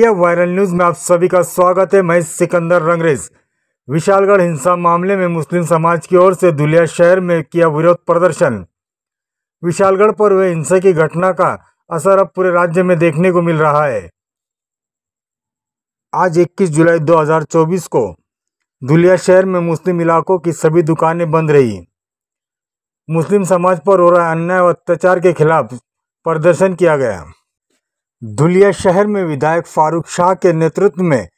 India viral news में आप सभी का स्वागत है। मैं सिकंदर रंगरेज। विशालगढ़ हिंसा मामले में मुस्लिम समाज की ओर से धुलिया शहर में किया विरोध प्रदर्शन। विशालगढ़ पर हुए हिंसा की घटना का असर अब पूरे राज्य में देखने को मिल रहा है। आज 21 जुलाई 2024 को धुलिया शहर में मुस्लिम इलाकों की सभी दुकानें बंद रही। मुस्लिम समाज पर हो रहा अन्याय और अत्याचार के खिलाफ प्रदर्शन किया गया। धुलिया शहर में विधायक फारूक शाह के नेतृत्व में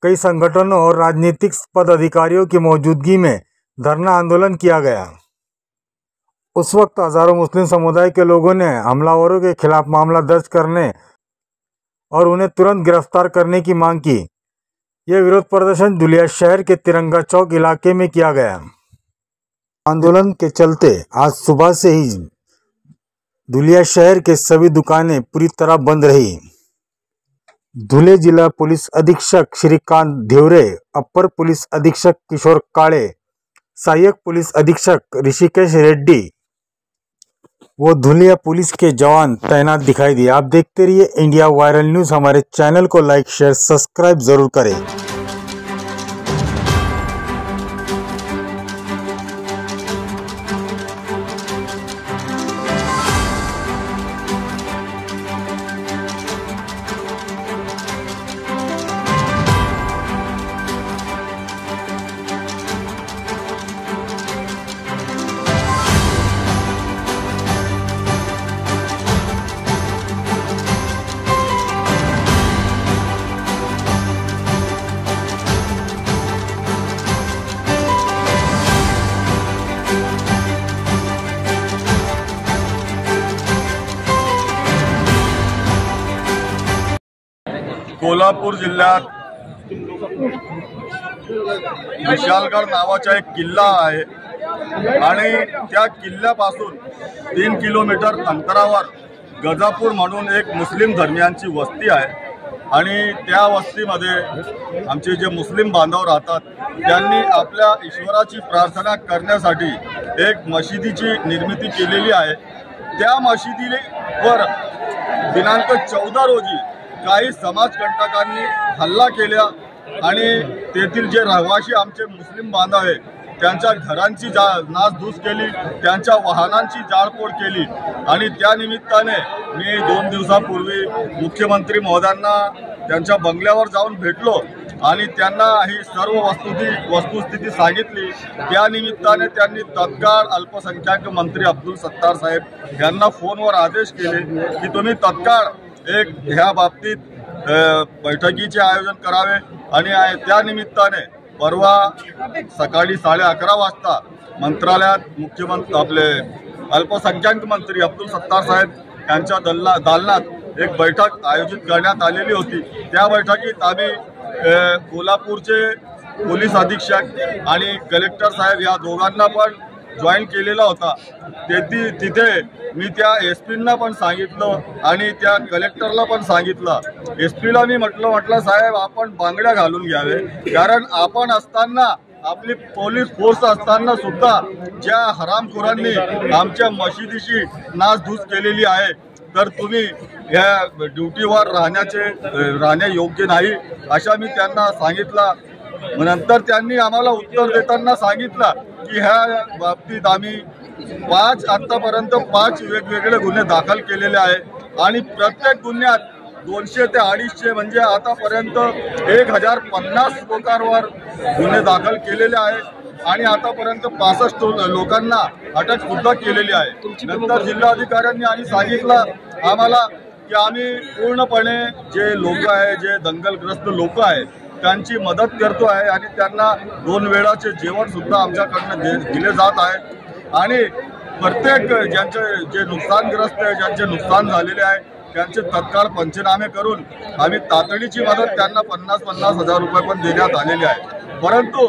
कई संगठनों और राजनीतिक पदाधिकारियों की मौजूदगी में धरना आंदोलन किया गया। उस वक्त हजारों मुस्लिम समुदाय के लोगों ने हमलावरों के खिलाफ मामला दर्ज करने और उन्हें तुरंत गिरफ्तार करने की मांग की। यह विरोध प्रदर्शन धुलिया शहर के तिरंगा चौक इलाके में किया गया। आंदोलन के चलते आज सुबह से ही धुलिया शहर के सभी दुकानें पूरी तरह बंद रही। धुले जिला पुलिस अधीक्षक श्रीकांत धेवरे, अपर पुलिस अधीक्षक किशोर काळे, सहायक पुलिस अधीक्षक ऋषिकेश रेड्डी वो धुलिया पुलिस के जवान तैनात दिखाई दिए। आप देखते रहिए इंडिया वायरल न्यूज। हमारे चैनल को लाइक शेयर सब्सक्राइब जरूर करें। कोल्हापूर जिल्ह्यात विशालगड नावाचा एक किल्ला आहे आणि त्या किल्ल्यापासून 3 किलोमीटर अंतरावर गजापूर म्हणून एक मुस्लिम धर्मियांची वस्ती आहे आणि त्या वस्तीमध्ये आमचे जे मुस्लिम बांधव राहतात त्यांनी आपल्या ईश्वराची प्रार्थना करण्यासाठी एक मशिदीची निर्मिती केलेली आहे। त्या मशिदीवर दिनांक 14 रोजी काही समाजकंटकांनी हल्ला केला आणि तेथील जे रहिवासी आमचे मुस्लिम बांधव आहे त्यांच्या घरांची नासधूस केली, त्यांच्या वाहनांची जाळपोळ केली आणि त्या निमित्ताने मी 2 दिवसापूर्वी मुख्यमंत्री महोदयांना त्यांच्या बंगल्यावर जाऊन भेटलो आणि त्यांना ही सर्व वस्तुस्थिती सांगितली। त्या निमित्ताने त्यांनी तत्काळ अल्पसंख्याक मंत्री अब्दुल सत्तार साहेब यांना फोनवर आदेश केले की तुम्ही तत्काळ एक ह्या बाबतीत बैठकीचे आयोजन करावे आणि त्या निमित्ताने परवा सकाळी 11:30 वाजता मंत्रालयात मुख्यमंत्री आपले अल्पसंख्याक मंत्री अब्दुल सत्तार साहेब यांच्या दालनात एक बैठक आयोजित करण्यात आलेली होती। त्या बैठकीत आम्ही कोल्हापूरचे पोलीस अधीक्षक आणि कलेक्टर साहेब या दोघांना पण जॉईन केलेला होता। तिथे मी त्या एसपींना पण सांगितलं आणि त्या कलेक्टरला पण सांगितलं। एसपीला मी म्हटलं साहेब आपण बांगड्या घालून घ्यावे, कारण आपण असताना आपली पोलीस फोर्स असताना सुद्धा ज्या हरामखोरांनी आमच्या मशिदीची नासधूस केलेली आहे तर तुम्ही या ड्युटीवर राहणे योग्य नाही अशा मी त्यांना सांगितलं। नंतर त्यांनी आम्हाला उत्तर देताना सांगितलं की ह्या बाबतीत आम्ही आतापर्यंत 5 वेगवेगळे गुन्हे दाखल केलेले आहे आणि प्रत्येक गुन्ह्यात 200 ते 250 म्हणजे आतापर्यंत 1050 लोकांवर गुन्हे दाखल केलेले आहे आणि आतापर्यंत 65 लोकांना अटक सुद्धा केलेली आहे। नंतर जिल्हाधिकाऱ्यांनी आणि सांगितलं आम्हाला की आम्ही पूर्णपणे जे लोक आहे, जे दंगलग्रस्त लोक आहेत त्यांची मदत करतो आहे आणि त्यांना 2 वेळाचे जेवण सुद्धा आमच्याकडनं दिले जात आहे आणि प्रत्येक ज्यांचे जे नुकसानग्रस्त आहे, ज्यांचे नुकसान झालेले आहे त्यांचे तत्काळ पंचनामे करून आम्ही तातडीची मदत त्यांना 50-50 हजार रुपये पण देण्यात आलेले आहे। परंतु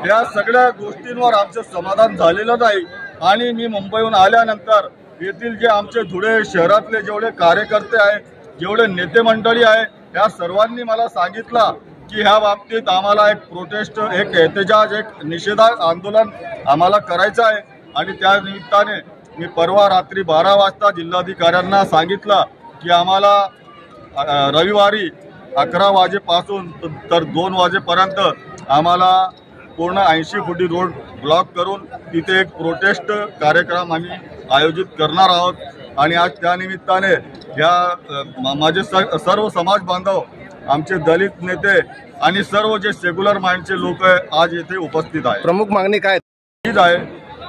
या सगळ्या गोष्टींवर आमचं समाधान झालेलं नाही आणि मी मुंबईहून आल्यानंतर येथील जे आमचे धुळे शहरातले जेवढे कार्यकर्ते आहे, जेवढे नेते मंडळी आहे, या सर्वांनी मला सांगितलं की ह्या बाबतीत आम्हाला एक प्रोटेस्ट, एक एहतजाज, एक निषेधात्मक आंदोलन आम्हाला करायचं आहे आणि त्या निमित्ताने मी परवा रात्री 12 वाजता जिल्हाधिकाऱ्यांना सांगितलं की आम्हाला रविवारी 11 वाजेपासून तर 2 वाजेपर्यंत आम्हाला पूर्ण 80 फुटी रोड ब्लॉक करून तिथे एक प्रोटेस्ट कार्यक्रम आम्ही आयोजित करणार आहोत। आणि आज त्यानिमित्ताने माझे सर्व समाज बांधव, आमचे दलित नेते आणि सर्व जे सेक्युलर माइंडचे लोक आज येथे उपस्थित आहेत। प्रमुख मागणी काय आहे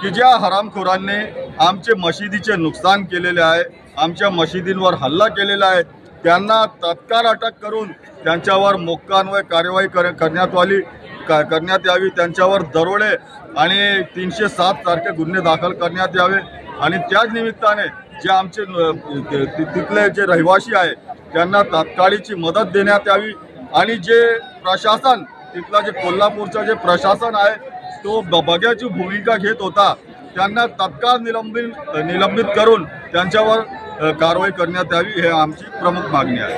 की ज्या हरामखोरांनी आमचे मशिदीचे नुकसान केलेले आहे, आमच्या मशिदींवर हल्ला केलेला आहे, त्यांना तत्काळ अटक करून त्यांच्यावर मोक्कान्वय कार्यवाही करण्यात यावी। त्यांच्यावर दरोडे आणि 307 सारखे गुन्हे दाखल करण्यात यावे। आणि त्याच निमित्ताने जे आमचे तिथले जे रहिवासी आहे त्यांना तात्काळीची मदत देण्यात यावी। आणि जे प्रशासन, तिथला जे कोल्हापूरचा जे प्रशासन आहे तो बघ्याची भूमिका घेत होता, त्यांना तत्काळ निलंबित करून त्यांच्यावर कारवाई करण्यात यावी, हे आमची प्रमुख मागणी आहे।